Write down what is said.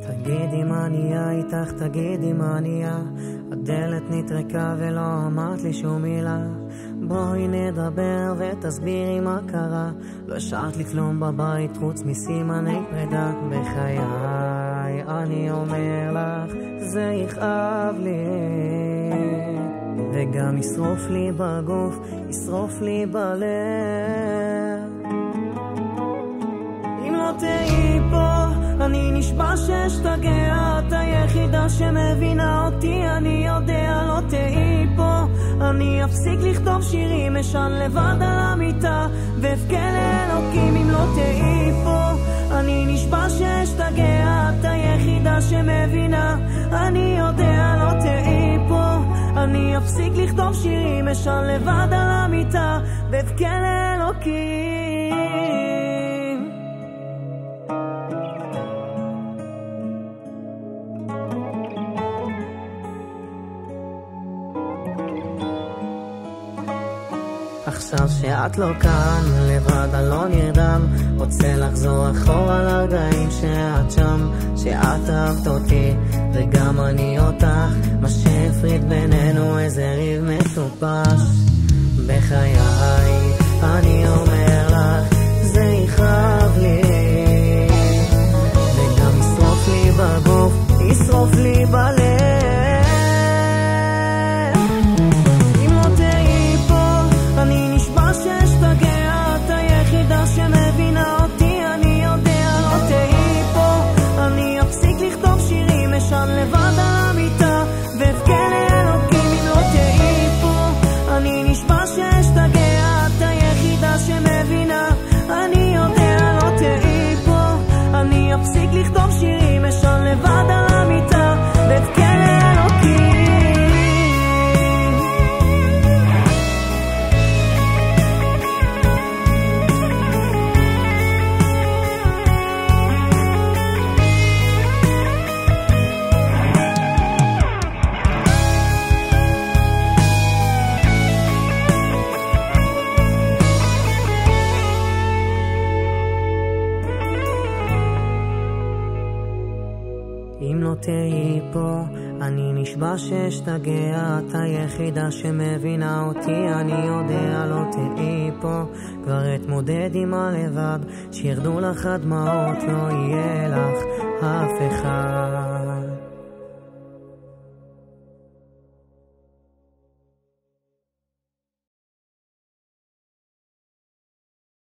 תגידי מה נהיה איתך, תגידי מה נהיה. הדלת נטרקה ולא אמרת לי שום מילה. בואי נדבר ותסבירי מה קרה. לא השארת לי כלום בבית חוץ מסימני פרידה. בחיי אני אומר לך, זה יכאב לי וגם ישרוף לי בגוף, ישרוף לי בלב. אם לא תהי פה אני נשבע שאשתגע. את היחידה שמבינה אותי, אני יודע. לא תהי פה אני אפסיק לכתוב שירים, אשן לבד על המיטה ואבכה לאלוקים. אם לא תהי פה אני נשבע שאשתגע. את היחידה שמבינה, אני יודע. לא תהי פה אני אפסיק לכתוב שירים, אשן לבד על המיטה ואבכה לאלוקים. עכשיו שאת לא כאן, לבד אני לא נרדם. רוצה לחזור אחורה לרגעים שאת שם, שאת אהבת אותי וגם אני אותך. מה שהפריד בינינו איזה ריב מטופש. בחיי אני אומר לך, זה יכאב לי וגם ישרוף לי בגוף, ישרוף לי בלב. שאשתגע, את היחידה שמבינה אותי, אני יודע. לא תהי פה אני אפסיק לכתוב שירים, אשן לבד על המיטה ואבכה לאלוקים. אם לא תהי פה אני נשבע שאשתגע. את היחידה שמבינה, אני יודע. לא תהי פה אני אפסיק לכתוב שירים, אשן לבד על המיטה ואבכה לאלוקים. אם לא תהי פה אני נשבע שאשתגע. את היחידה שמבינה אותי, אני יודע. לא תהי פה כבר אתמודד עם הלבד, שירדו לך הדמעות, לא יהיה לך אף אחד.